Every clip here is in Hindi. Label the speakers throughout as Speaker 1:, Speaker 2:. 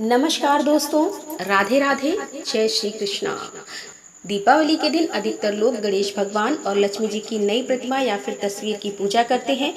Speaker 1: नमस्कार दोस्तों, राधे राधे, जय श्री कृष्णा। दीपावली के दिन अधिकतर लोग गणेश भगवान और लक्ष्मी जी की नई प्रतिमा या फिर तस्वीर की पूजा करते हैं।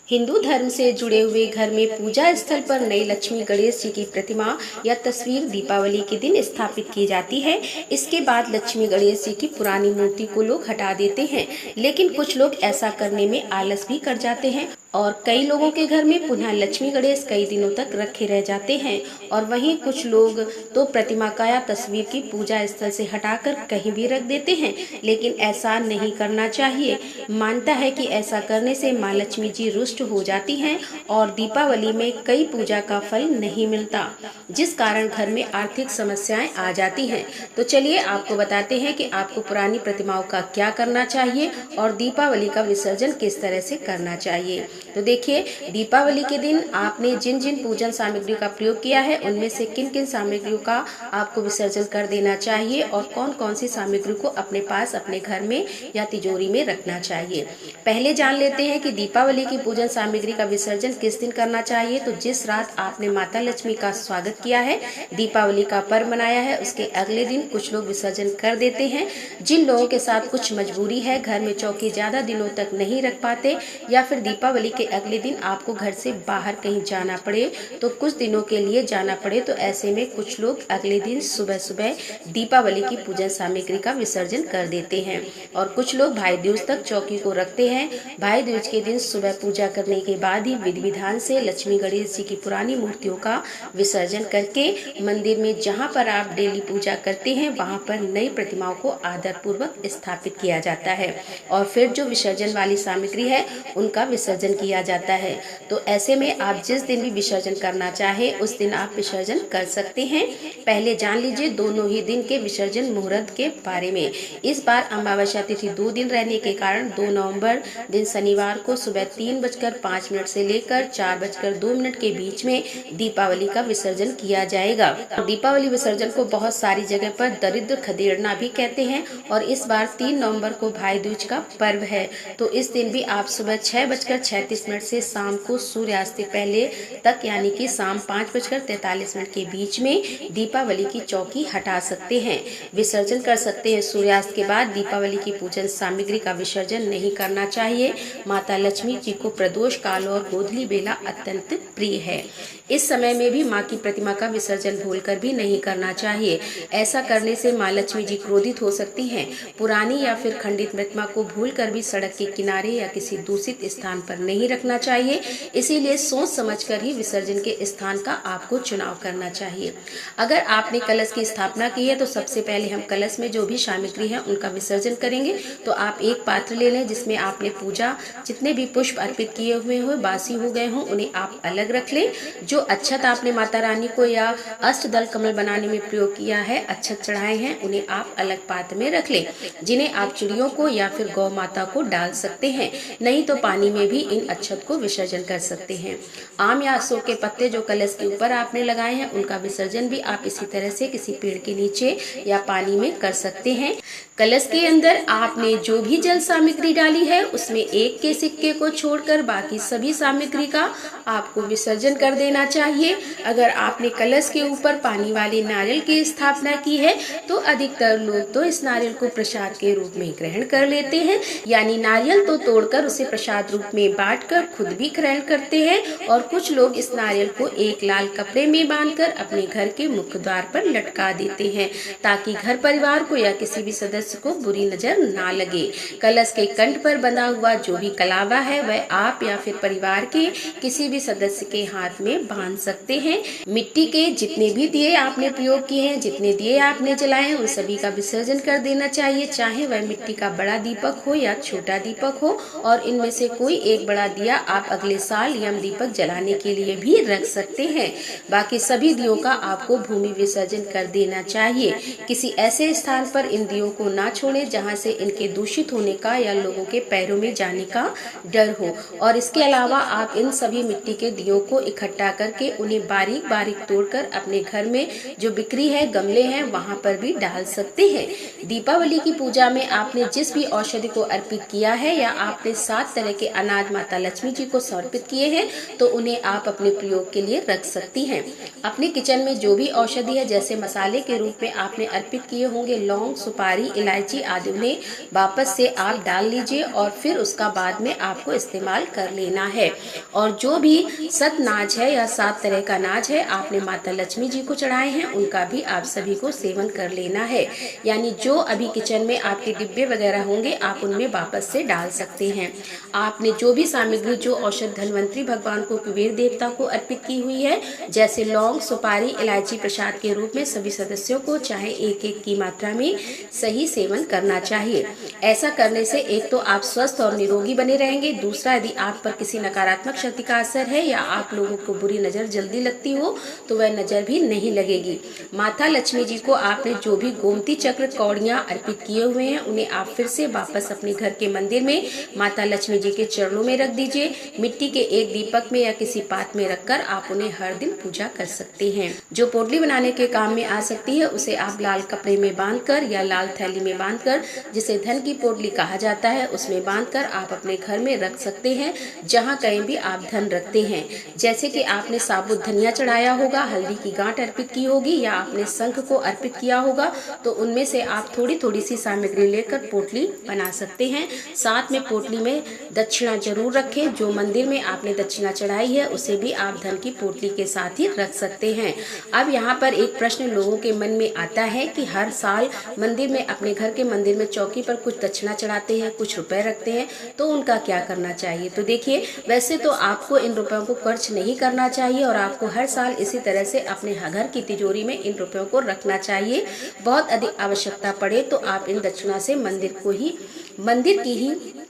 Speaker 1: हिंदू धर्म से जुड़े हुए घर में पूजा स्थल पर नई लक्ष्मी गणेश जी की प्रतिमा या तस्वीर दीपावली के दिन स्थापित की जाती है। इसके बाद लक्ष्मी गणेश जी की पुरानी मूर्ति को लोग हटा देते हैं, लेकिन कुछ लोग ऐसा करने में आलस भी कर जाते हैं और कई लोगों के घर में पुनः लक्ष्मी गणेश कई दिनों तक रखे रह जाते हैं। और वहीं कुछ लोग तो प्रतिमा का या तस्वीर की पूजा स्थल से हटाकर कहीं भी रख देते हैं, लेकिन ऐसा नहीं करना चाहिए। मानता है कि ऐसा करने से माँ लक्ष्मी जी रुष्ट हो जाती हैं और दीपावली में कई पूजा का फल नहीं मिलता, जिस कारण घर में आर्थिक समस्याएं आ जाती हैं। तो चलिए आपको बताते हैं कि आपको पुरानी प्रतिमाओं का क्या करना चाहिए और दीपावली का विसर्जन किस तरह से करना चाहिए। तो देखिए, दीपावली के दिन आपने जिन जिन पूजन सामग्री का प्रयोग किया है उनमें से किन किन सामग्रियों का आपको विसर्जन कर देना चाहिए और कौन कौन सी सामग्री को अपने पास अपने घर में या तिजोरी में रखना चाहिए। पहले जान लेते हैं कि दीपावली की पूजन सामग्री का विसर्जन किस दिन करना चाहिए। तो जिस रात आपने माता लक्ष्मी का स्वागत किया है, दीपावली का पर्व मनाया है, उसके अगले दिन कुछ लोग विसर्जन कर देते हैं। जिन लोगों के साथ कुछ मजबूरी है, घर में चौकी ज्यादा दिनों तक नहीं रख पाते या फिर दीपावली के अगले दिन आपको घर से बाहर कहीं जाना पड़े, तो कुछ दिनों के लिए जाना पड़े, तो ऐसे में कुछ लोग अगले दिन सुबह सुबह दीपावली की पूजन सामग्री का विसर्जन कर देते हैं और कुछ लोग भाई दूज तक चौकी को रखते हैं। भाई दूज के दिन सुबह पूजा करने के बाद ही विधि विधान से लक्ष्मी गणेश जी की पुरानी मूर्तियों का विसर्जन करके मंदिर में जहाँ पर आप डेली पूजा करते हैं वहाँ पर नई प्रतिमाओं को आदर पूर्वक स्थापित किया जाता है और फिर जो विसर्जन वाली सामग्री है उनका विसर्जन किया जाता है। तो ऐसे में आप जिस दिन भी विसर्जन करना चाहे उस दिन आप विसर्जन कर सकते हैं। पहले जान लीजिए दोनों ही दिन के विसर्जन मुहूर्त के बारे में। इस बार अमावस्या तिथि 2 दिन रहने के कारण 2 नवंबर दिन शनिवार को सुबह 3:05 से लेकर 4:02 के बीच में दीपावली का विसर्जन किया जाएगा। दीपावली विसर्जन को बहुत सारी जगह पर दरिद्र खदेड़ना भी कहते हैं और इस बार 3 नवंबर को भाई दूज का पर्व है। तो इस दिन भी आप सुबह 6:36 से शाम को सूर्यास्त से पहले तक यानी कि शाम 5:43 के बीच में दीपावली की चौकी हटा सकते हैं, विसर्जन कर सकते हैं। सूर्यास्त के बाद दीपावली की पूजन सामग्री का विसर्जन नहीं करना चाहिए। माता लक्ष्मी जी को प्रदोष काल और गोधूली बेला अत्यंत प्रिय है। इस समय में भी माँ की प्रतिमा का विसर्जन भूलकर भी नहीं करना चाहिए। ऐसा करने से माँ लक्ष्मी जी क्रोधित हो सकती हैं। पुरानी या फिर खंडित प्रतिमा को भूलकर भी सड़क के किनारे या किसी दूषित स्थान पर नहीं रखना चाहिए। इसीलिए सोच समझकर ही विसर्जन के स्थान का आपको चुनाव करना चाहिए। अगर आपने कलश की स्थापना की है तो सबसे पहले हम कलश में जो भी सामग्री है उनका विसर्जन करेंगे। तो आप एक पात्र ले लें जिसमें आपने पूजा जितने भी पुष्प अर्पित किए हुए हो, बासी हो गए हों, उन्हें आप अलग रख लें। जो अक्षत आपने माता रानी को या अष्टदल कमल बनाने में प्रयोग किया है, अक्षत चढ़ाए हैं, उन्हें आप अलग पात्र में रख लें, जिन्हें आप चिड़ियों को या फिर गौ माता को डाल सकते हैं। नहीं तो पानी में भी इन अक्षत को विसर्जन कर सकते हैं। आम या अशोक के पत्ते जो कलश के ऊपर आपने लगाए हैं उनका विसर्जन भी आप इसी तरह से किसी पेड़ के नीचे या पानी में कर सकते हैं। कलश के अंदर आपने जो भी जल सामग्री डाली है उसमें एक के सिक्के को छोड़कर बाकी सभी सामग्री का आपको विसर्जन कर देना चाहिए। अगर आपने कलश के ऊपर पानी वाले नारियल की स्थापना की है तो अधिकतर लोग तो इस नारियल को प्रसाद के रूप में ग्रहण कर लेते हैं, यानी नारियल तो तोड़कर उसे प्रसाद रूप में बांटकर खुद भी ग्रहण करते हैं और कुछ लोग इस नारियल को एक लाल कपड़े में बांधकर अपने घर के मुख्य द्वार पर लटका देते हैं ताकि घर परिवार को या किसी भी सदस्य को बुरी नजर ना लगे। कलश के कंठ पर बंधा हुआ जो भी कलावा है वह आप या फिर परिवार के किसी भी सदस्य के हाथ में बांध सकते हैं। मिट्टी के जितने भी दिए आपने प्रयोग किए हैं, जितने दिए आपने जलाए हैं, उन सभी का विसर्जन कर देना चाहिए, चाहे वह मिट्टी का बड़ा दीपक हो या छोटा दीपक हो। और इनमें से कोई एक बड़ा दिया आप अगले साल यम दीपक जलाने के लिए भी रख सकते हैं। बाकी सभी दियों का आपको भूमि विसर्जन कर देना चाहिए। किसी ऐसे स्थान पर इन दियों को ना छोड़े जहां से इनके दूषित होने का या लोगों के पैरों में जाने का डर हो। और इसके अलावा आप इन सभी मिट्टी के दियों को इकट्ठा करके उन्हें बारीक बारीक तोड़कर अपने घर में जो बिक्री है गमले हैं वहां पर भी डाल सकते हैं। दीपावली की पूजा में आपने जिस भी औषधि को अर्पित किया है या आपने 7 तरह के अनाज माता लक्ष्मी जी को समर्पित किए हैं तो उन्हें आप अपने प्रयोग के लिए रख सकती हैं। अपने किचन में जो भी औषधि है जैसे मसाले के रूप में आपने अर्पित किए होंगे लौंग, सुपारी, इलायची आदि उन्हें वापस से आप डाल लीजिए और फिर उसका बाद में आपको इस्तेमाल कर लेना है। और जो भी सत नाज है या 7 तरह का नाज है आपने माता लक्ष्मी जी को चढ़ाए हैं उनका भी आप सभी को सेवन कर लेना है। यानी जो अभी किचन में आपके डिब्बे वगैरह होंगे आप उनमें वापस से डाल सकते हैं। आपने जो भी सामग्री जो औषध धन्वंतरी भगवान को, कुबेर देवता को अर्पित की हुई है जैसे लौंग, सुपारी, इलायची प्रसाद के रूप में सभी सदस्यों को चाहे 1-1 की मात्रा में सही सेवन करना चाहिए। ऐसा करने से एक तो आप स्वस्थ और निरोगी बने रहेंगे, दूसरा यदि आप पर किसी नकारात्मक शक्ति का असर है या आप लोगों को बुरी नजर जल्दी लगती हो तो वह नजर भी नहीं लगेगी। माता लक्ष्मी जी को आपने जो भी गोमती चक्र, कौड़ियां अर्पित किए हुए हैं उन्हें आप फिर से वापस अपने घर के मंदिर में माता लक्ष्मी जी के चरणों में रख दीजिए। मिट्टी के एक दीपक में या किसी पात में रखकर आप उन्हें हर दिन पूजा कर सकते हैं। जो पोटली बनाने के काम में आ सकती है उसे आप लाल कपड़े में बांधकर या लाल थैली में बांधकर, जिसे धन की पोटली कहा जाता है, उसमें बांधकर आप अपने घर में रख सकते हैं जहां कहीं भी आप धन रखते हैं। जैसे कि आपने साबुत धनिया चढ़ाया होगा, हल्दी की गांठ अर्पित की होगी या आपने शंख को अर्पित किया होगा तो उनमें से आप थोड़ी थोड़ी सी सामग्री लेकर पोटली बना सकते हैं। साथ में पोटली में दक्षिणा जरूर रखें। जो मंदिर में आपने दक्षिणा चढ़ाई है उसे भी आप धन की पोटली के साथ ही रख सकते हैं। अब यहाँ पर एक प्रश्न लोगों के मन में आता है कि हर साल मंदिर में, अपने घर के मंदिर में चौकी पर कुछ दक्षिणा चढ़ाते हैं, कुछ रुपए रखते हैं, तो उनका क्या करना चाहिए। तो देखिए, वैसे तो आपको इन रुपयों को खर्च नहीं करना चाहिए और आपको हर साल इसी तरह से अपने घर की तिजोरी में इन रुपयों को रखना चाहिए। बहुत अधिक आवश्यकता पड़े तो आप इन दक्षिणा से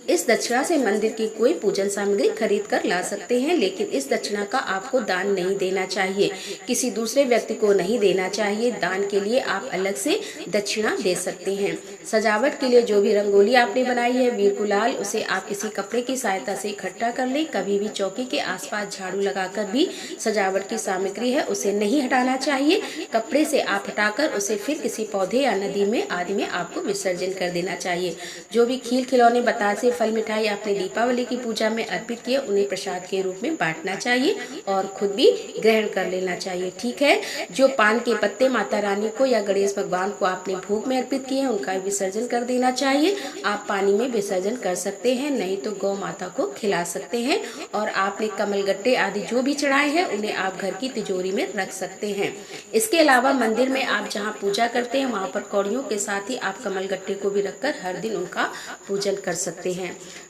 Speaker 1: इस दक्षिणा से मंदिर की कोई पूजन सामग्री खरीद कर ला सकते हैं, लेकिन इस दक्षिणा का आपको दान नहीं देना चाहिए, किसी दूसरे व्यक्ति को नहीं देना चाहिए। दान के लिए आप अलग से दक्षिणा दे सकते हैं। सजावट के लिए जो भी रंगोली आपने बनाई है वीर गुलाल, उसे आप किसी कपड़े की सहायता से इकट्ठा कर लें। कभी भी चौकी के आसपास झाड़ू लगाकर भी सजावट की सामग्री है उसे नहीं हटाना चाहिए। कपड़े से आप हटाकर उसे फिर किसी पौधे या नदी में आदि में आपको विसर्जन कर देना चाहिए। जो भी खील, खिलौने, बतासे, फल, मिठाई आपने दीपावली की पूजा में अर्पित किए उन्हें प्रसाद के रूप में बांटना चाहिए और खुद भी ग्रहण कर लेना चाहिए। ठीक है। जो पान के पत्ते माता रानी को या गणेश भगवान को आपने भोग में अर्पित किए हैं उनका विसर्जन कर देना चाहिए। आप पानी में विसर्जन कर सकते हैं, नहीं तो गौ माता को खिला सकते हैं। और आपने कमल गट्टे आदि जो भी चढ़ाए हैं उन्हें आप घर की तिजोरी में रख सकते हैं। इसके अलावा मंदिर में आप जहाँ पूजा करते हैं वहाँ पर कौड़ियों के साथ ही आप कमल गट्टे को भी रखकर हर दिन उनका पूजन कर सकते हैं।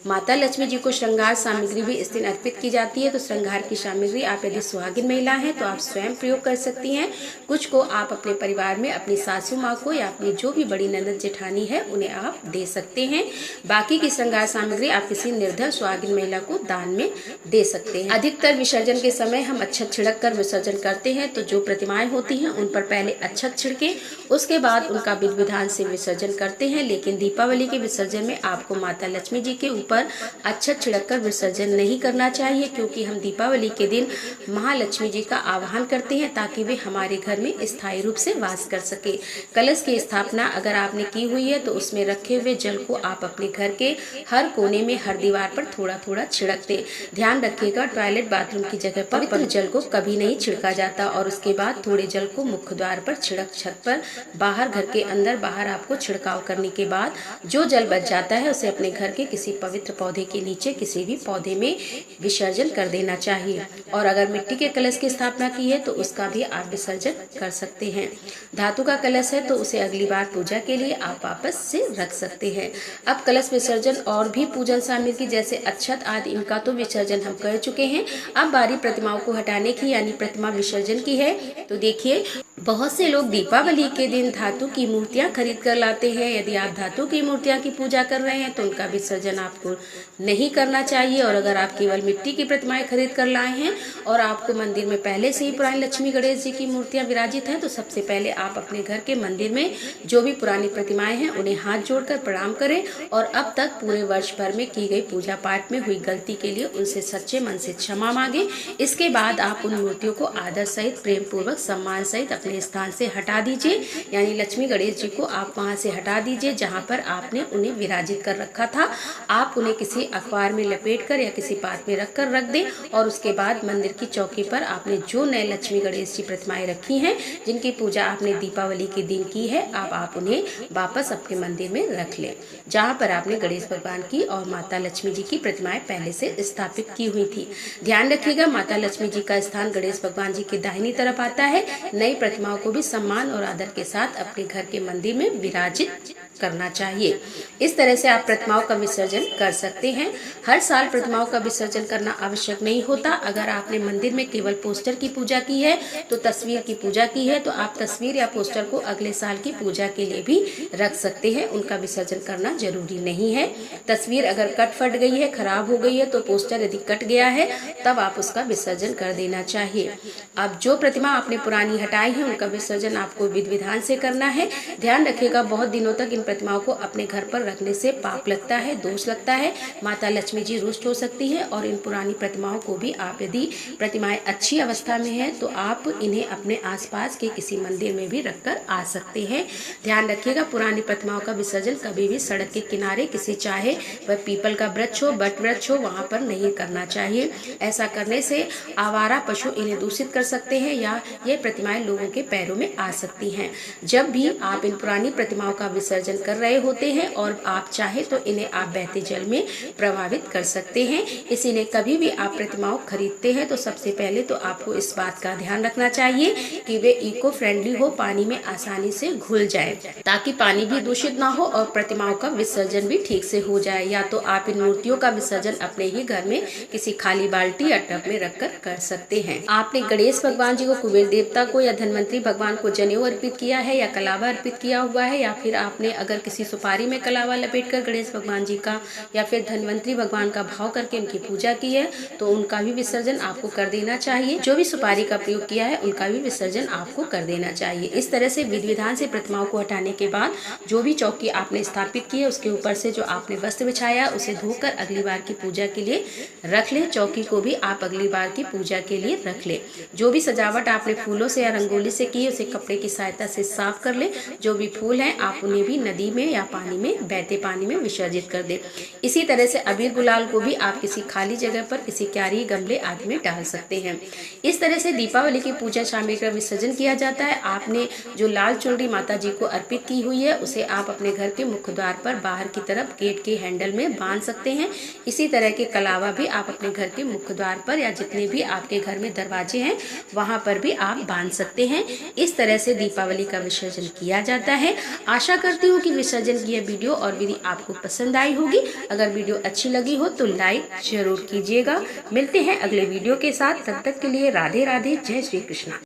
Speaker 1: माता लक्ष्मी जी को श्रृंगार सामग्री भी इस दिन अर्पित की जाती है। तो श्रृंगार की सामग्री आप यदि सुहागिन महिला हैं तो आप स्वयं प्रयोग कर सकती हैं। कुछ को आप अपने परिवार में अपनी सासू माँ को या अपनी जो भी बड़ी ननद जेठानी है उन्हें आप दे सकते हैं। बाकी की श्रृंगार सामग्री आप किसी निर्धन सुहागिन महिला को दान में दे सकते हैं। अधिकतर विसर्जन के समय हम अक्षत छिड़क कर विसर्जन करते हैं। तो जो प्रतिमाएं होती हैं उन पर पहले अक्षत छिड़के, उसके बाद उनका विधि विधान से विसर्जन करते हैं। लेकिन दीपावली के विसर्जन में आपको माता लक्ष्मी जी के ऊपर अक्षत छिड़ककर विसर्जन नहीं करना चाहिए, क्योंकि हम दीपावली के दिन महालक्ष्मी जी का आवाहन करते हैं ताकि वे हमारे घर में स्थायी रूप से वास कर सके। कलश की स्थापना अगर आपने की हुई है तो उसमें रखे हुए जल को आप अपने घर के हर कोने में, हर दीवार पर थोड़ा थोड़ा छिड़क दें। ध्यान रखिएगा, टॉयलेट बाथरूम की जगह पर पवित्र जल को कभी नहीं छिड़का जाता। और उसके बाद थोड़े जल को मुख्य द्वार पर छिड़क, छत पर, बाहर, घर के अंदर बाहर आपको छिड़काव करने के बाद जो जल बच जाता है उसे अपने घर के किसी पवित्र पौधे के नीचे, किसी भी पौधे में विसर्जन कर देना चाहिए। और अगर मिट्टी के कलश की स्थापना की है तो उसका भी आप विसर्जन कर सकते हैं। धातु का कलश है तो उसे अगली बार पूजा के लिए आप वापस से रख सकते हैं। अब कलश विसर्जन और भी पूजन सामग्री जैसे अक्षत आदि, इनका तो विसर्जन हम कर चुके हैं। अब बारी प्रतिमाओं को हटाने की यानी प्रतिमा विसर्जन की है। तो देखिए, बहुत से लोग दीपावली के दिन धातु की मूर्तियां खरीद कर लाते हैं। यदि आप धातु की मूर्तियां की पूजा कर रहे हैं तो उनका विसर्जन आपको नहीं करना चाहिए। और अगर आप केवल मिट्टी की प्रतिमाएं खरीद कर लाए हैं और आपको मंदिर में पहले से ही पुरानी लक्ष्मी गणेश जी की मूर्तियां विराजित हैं, तो सबसे पहले आप अपने घर के मंदिर में जो भी पुरानी प्रतिमाएं हैं उन्हें हाथ जोड़कर प्रणाम करें और अब तक पूरे वर्ष भर में की गई पूजा पाठ में हुई गलती के लिए उनसे सच्चे मन से क्षमा मांगे। इसके बाद आप उन मूर्तियों को आदर सहित, प्रेम पूर्वक, सम्मान सहित अपने स्थान से हटा दीजिए। यानी लक्ष्मी गणेश जी को आप वहां से हटा दीजिए जहां पर आपने उन्हें विराजित कर रखा था। आप उन्हें किसी अखबार में लपेटकर या किसी पात्र में रखकर रख दें और उसके बाद मंदिर की चौकी पर आपने जो नए लक्ष्मी गणेश जी प्रतिमाएं रखी हैं, जिनकी पूजा आपने दीपावली के दिन की है, अब आप उन्हें वापस अपने मंदिर में रख लें जहां पर आपने गणेश भगवान की और माता लक्ष्मी जी की प्रतिमाएं पहले से स्थापित की हुई थी। ध्यान रखिएगा, माता लक्ष्मी जी का स्थान गणेश भगवान जी के दाहिनी तरफ आता है। नई प्रतिमाओं को भी सम्मान और आदर के साथ अपने घर के मंदिर में विराजित करना चाहिए। इस तरह से आप प्रतिमाओं का विसर्जन कर सकते हैं। हर साल प्रतिमाओं का विसर्जन करना आवश्यक नहीं होता। अगर आपने मंदिर में केवल पोस्टर की पूजा की है, तो तस्वीर की पूजा की है, तो आप तस्वीर या पोस्टर को अगले साल की पूजा के लिए भी रख सकते हैं। उनका विसर्जन करना जरूरी नहीं है। तस्वीर अगर कट फट गई है, खराब हो गई है, तो पोस्टर यदि कट गया है तब आप उसका विसर्जन कर देना चाहिए। अब जो प्रतिमा आपने पुरानी हटाई है उनका विसर्जन आपको विधि विधान से करना है। ध्यान रखिएगा, बहुत दिनों तक इन प्रतिमाओं को अपने घर पर रखने से पाप लगता है, दोष लगता है, माता लक्ष्मी जी रुष्ट हो सकती है। और इन पुरानी प्रतिमाओं को भी आप, यदि प्रतिमाएं अच्छी अवस्था में है, तो आप इन्हें अपने आसपास के किसी मंदिर में भी रखकर आ सकते हैं। ध्यान रखिएगा, पुरानी प्रतिमाओं का विसर्जन कभी भी सड़क के किनारे किसी, चाहे वह पीपल का वृक्ष हो, बट वृक्ष हो, वहां पर नहीं करना चाहिए। ऐसा करने से आवारा पशु इन्हें दूषित कर सकते हैं या ये प्रतिमाएं लोगों के पैरों में आ सकती हैं। जब भी आप इन पुरानी प्रतिमाओं का विसर्जन कर रहे होते हैं और आप चाहे तो इन्हें आप बहते जल में प्रभावित कर सकते हैं। इसीलिए कभी भी आप प्रतिमाओं खरीदते हैं तो सबसे पहले तो आपको इस बात का ध्यान रखना चाहिए कि वे इको फ्रेंडली हो, पानी में आसानी से घुल जाए, ताकि पानी भी दूषित ना हो और प्रतिमाओं का विसर्जन भी ठीक से हो जाए। या तो आप इन मूर्तियों का विसर्जन अपने ही घर में किसी खाली बाल्टी या टब में रखकर कर सकते हैं। आपने गणेश भगवान जी को, कुबेर देवता को या धनवंतरी भगवान को जनेऊ अर्पित किया है या कलावा अर्पित किया हुआ है, या फिर आपने अगर किसी सुपारी में कलावा लपेटकर गणेश भगवान जी का या फिर धनवंतरी भगवान का भाव करके उनकी पूजा की है, तो उनका भी विसर्जन आपको कर देना चाहिए। जो भी सुपारी का प्रयोग किया है उनका भी विसर्जन आपको कर देना चाहिए। इस तरह से विधि विधान से प्रतिमाओं को हटाने के बाद जो भी चौकी आपने स्थापित की है उसके ऊपर से जो आपने वस्त्र बिछाया उसे धोकर अगली बार की पूजा के लिए रख ले। चौकी को भी आप अगली बार की पूजा के लिए रख ले। जो भी सजावट आपने फूलों से या रंगोली से की है उसे कपड़े की सहायता से साफ कर ले। जो भी फूल हैं आप उन्हें भी नदी में या पानी में, बहते पानी में विसर्जित कर दे। इसी तरह से अबीर गुलाल को भी आप किसी खाली जगह पर, किसी क्यारी, गमले आदि में डाल सकते हैं। इस तरह से दीपावली की पूजा शामिल कर विसर्जन किया जाता है। आपने जो लाल चुनरी माता जी को अर्पित की हुई है उसे आप अपने घर के मुख्य द्वार पर बाहर की तरफ गेट के हैंडल में बांध सकते हैं। इसी तरह के कलावा भी आप अपने घर के मुख्य द्वार पर या जितने भी आपके घर में दरवाजे हैं वहां पर भी आप बांध सकते हैं। इस तरह से दीपावली का विसर्जन किया जाता है। आशा करती हूँ कि विसर्जन की यह वीडियो और विधि आपको पसंद आई होगी। अगर वीडियो अच्छी लगी हो तो लाइक जरूर कीजिएगा। मिलते हैं अगले वीडियो के साथ, तब तक के लिए राधे राधे, जय श्री कृष्णा।